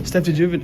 Steph, did you have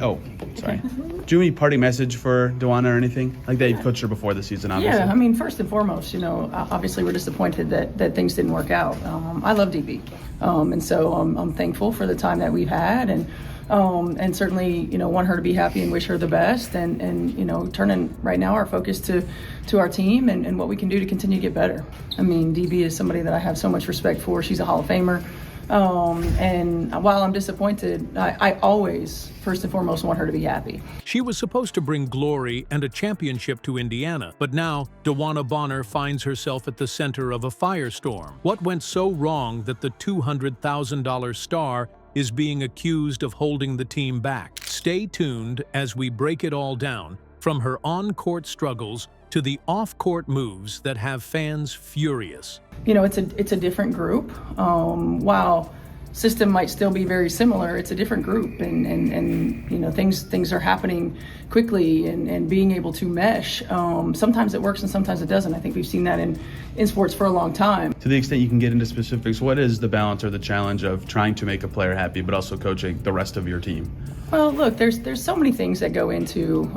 sorry. Do you have any parting message for DeWanna or anything? Like that, you've coached her before the season, obviously. Yeah, I mean, first and foremost, obviously we're disappointed that things didn't work out. I love DB, and so I'm thankful for the time that we've had, and certainly, want her to be happy and wish her the best, and turning right now our focus to our team and what we can do to continue to get better. I mean, DB is somebody that I have so much respect for. She's a Hall of Famer. And while I'm disappointed, I always, first and foremost, want her to be happy. She was supposed to bring glory and a championship to Indiana, but now DeWanna Bonner finds herself at the center of a firestorm. What went so wrong that the $200,000 star is being accused of holding the team back? Stay tuned as we break it all down, from her on-court struggles to the off-court moves that have fans furious. It's a different group. While system might still be very similar, it's a different group, and things are happening quickly, and being able to mesh. Sometimes it works and sometimes it doesn't. I think we've seen that in sports for a long time. To the extent you can get into specifics, what is the balance or the challenge of trying to make a player happy but also coaching the rest of your team? Well, look, there's so many things that go into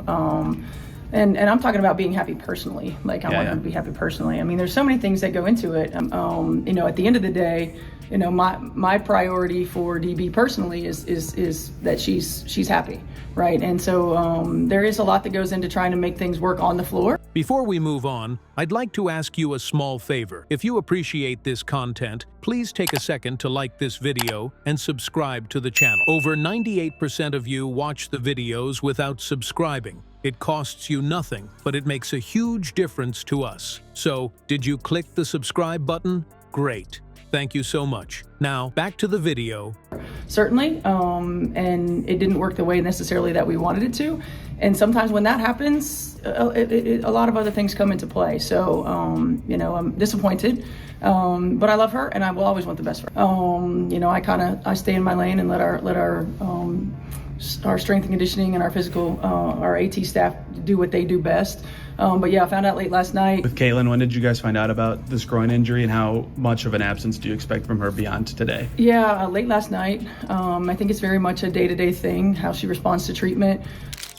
and I'm talking about being happy personally. Like, I want her to be happy personally. I mean, there's so many things that go into it. At the end of the day, my priority for DB personally is that she's happy, right? And so there is a lot that goes into trying to make things work on the floor. Before we move on, I'd like to ask you a small favor. If you appreciate this content, please take a second to like this video and subscribe to the channel. Over 98% of you watch the videos without subscribing. It costs you nothing, but it makes a huge difference to us. So, did you click the subscribe button? Great. Thank you so much. Now, back to the video. Certainly, and it didn't work the way necessarily that we wanted it to. And sometimes when that happens, a lot of other things come into play. So, I'm disappointed, but I love her, and I will always want the best for her. I stay in my lane and let our strength and conditioning and our physical, our AT staff do what they do best. But yeah, I found out late last night. With Caitlin, when did you guys find out about this groin injury, and how much of an absence do you expect from her beyond today? Yeah, late last night. I think it's very much a day-to-day thing, how she responds to treatment.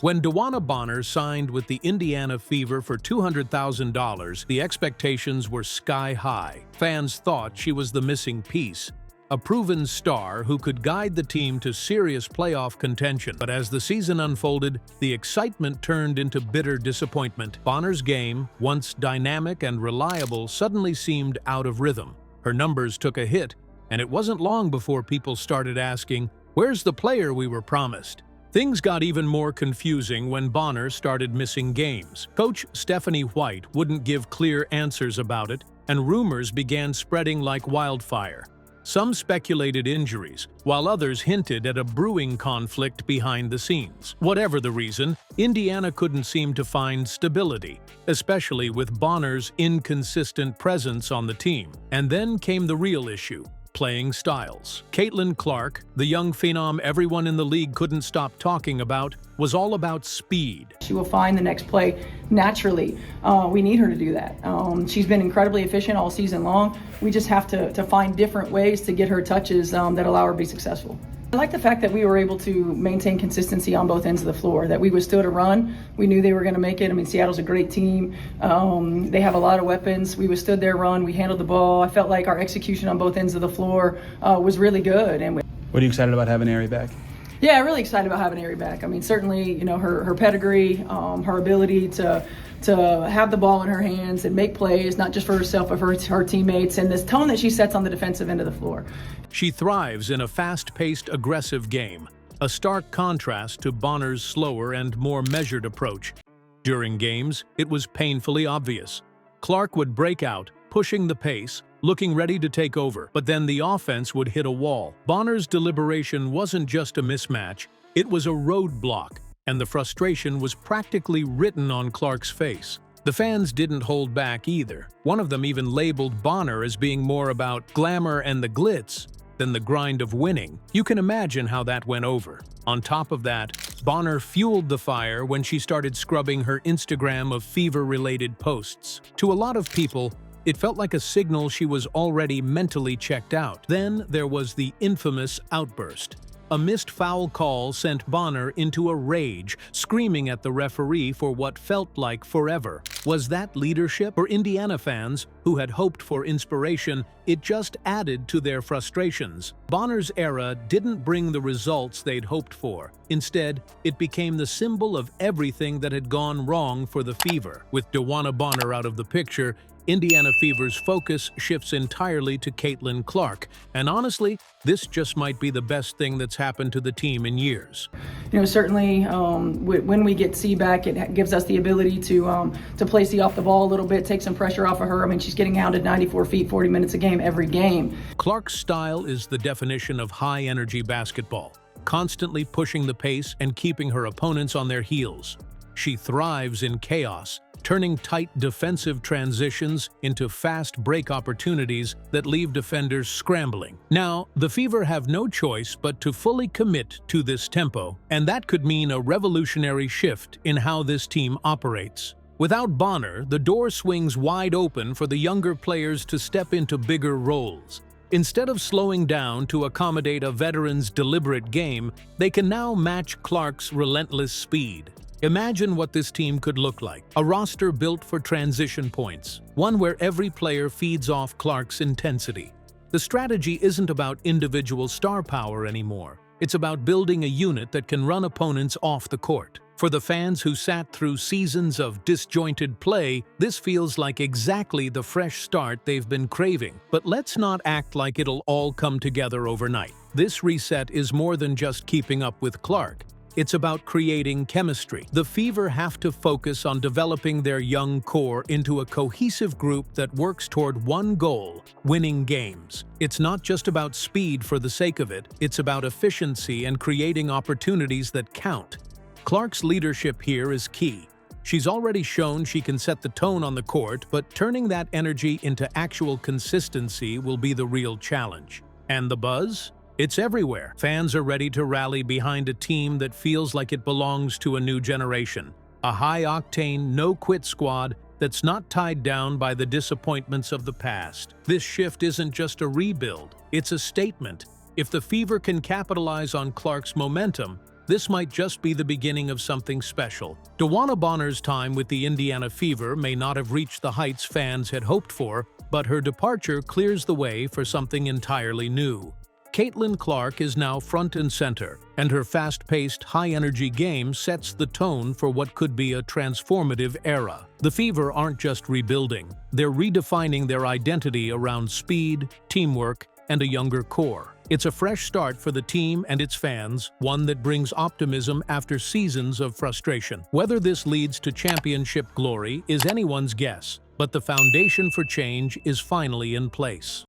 When DeWanna Bonner signed with the Indiana Fever for $200,000, the expectations were sky high. Fans thought she was the missing piece, a proven star who could guide the team to serious playoff contention. But as the season unfolded, the excitement turned into bitter disappointment. Bonner's game, once dynamic and reliable, suddenly seemed out of rhythm. Her numbers took a hit, and it wasn't long before people started asking, "Where's the player we were promised?" Things got even more confusing when Bonner started missing games. Coach Stephanie White wouldn't give clear answers about it, and rumors began spreading like wildfire. Some speculated injuries, while others hinted at a brewing conflict behind the scenes. Whatever the reason, Indiana couldn't seem to find stability, especially with Bonner's inconsistent presence on the team. And then came the real issue: playing styles. Caitlin Clark, the young phenom everyone in the league couldn't stop talking about, was all about speed. She will find the next play naturally. We need her to do that. She's been incredibly efficient all season long. We just have to find different ways to get her touches that allow her to be successful. I like the fact that we were able to maintain consistency on both ends of the floor, that we withstood a run. We knew they were going to make it. I mean, Seattle's a great team. They have a lot of weapons. We withstood their run. We handled the ball. I felt like our execution on both ends of the floor was really good. And what are you excited about having Ari back? Yeah, really excited about having Ari back. I mean, certainly, her pedigree, her ability to have the ball in her hands and make plays, not just for herself, but for her teammates, and this tone that she sets on the defensive end of the floor. She thrives in a fast-paced, aggressive game, a stark contrast to Bonner's slower and more measured approach. During games, it was painfully obvious. Clark would break out, pushing the pace, looking ready to take over, but then the offense would hit a wall. Bonner's deliberation wasn't just a mismatch, it was a roadblock, and the frustration was practically written on Clark's face. The fans didn't hold back either. One of them even labeled Bonner as being more about glamour and the glitz than the grind of winning. You can imagine how that went over. On top of that, Bonner fueled the fire when she started scrubbing her Instagram of fever-related posts. To a lot of people, it felt like a signal she was already mentally checked out. Then there was the infamous outburst. A missed foul call sent Bonner into a rage, screaming at the referee for what felt like forever. Was that leadership? For Indiana fans, who had hoped for inspiration, it just added to their frustrations. Bonner's era didn't bring the results they'd hoped for. Instead, it became the symbol of everything that had gone wrong for the Fever. With DeWanna Bonner out of the picture, Indiana Fever's focus shifts entirely to Caitlin Clark, and honestly, this just might be the best thing that's happened to the team in years. You know, certainly when we get C back, it gives us the ability to play C off the ball a little bit, take some pressure off of her. I mean, she's getting hounded 94 feet, 40 minutes a game, every game. Clark's style is the definition of high-energy basketball, constantly pushing the pace and keeping her opponents on their heels. She thrives in chaos, turning tight defensive transitions into fast break opportunities that leave defenders scrambling. Now, the Fever have no choice but to fully commit to this tempo, and that could mean a revolutionary shift in how this team operates. Without Bonner, the door swings wide open for the younger players to step into bigger roles. Instead of slowing down to accommodate a veteran's deliberate game, they can now match Clark's relentless speed. Imagine what this team could look like. A roster built for transition points, one where every player feeds off Clark's intensity. The strategy isn't about individual star power anymore. It's about building a unit that can run opponents off the court. For the fans who sat through seasons of disjointed play, this feels like exactly the fresh start they've been craving. But let's not act like it'll all come together overnight. This reset is more than just keeping up with Clark. It's about creating chemistry. The Fever have to focus on developing their young core into a cohesive group that works toward one goal: winning games. It's not just about speed for the sake of it, it's about efficiency and creating opportunities that count. Clark's leadership here is key. She's already shown she can set the tone on the court, but turning that energy into actual consistency will be the real challenge. And the buzz? It's everywhere. Fans are ready to rally behind a team that feels like it belongs to a new generation. A high-octane, no-quit squad that's not tied down by the disappointments of the past. This shift isn't just a rebuild, it's a statement. If the Fever can capitalize on Clark's momentum, this might just be the beginning of something special. DeWanna Bonner's time with the Indiana Fever may not have reached the heights fans had hoped for, but her departure clears the way for something entirely new. Caitlin Clark is now front and center, and her fast-paced, high-energy game sets the tone for what could be a transformative era. The Fever aren't just rebuilding, they're redefining their identity around speed, teamwork, and a younger core. It's a fresh start for the team and its fans, one that brings optimism after seasons of frustration. Whether this leads to championship glory is anyone's guess, but the foundation for change is finally in place.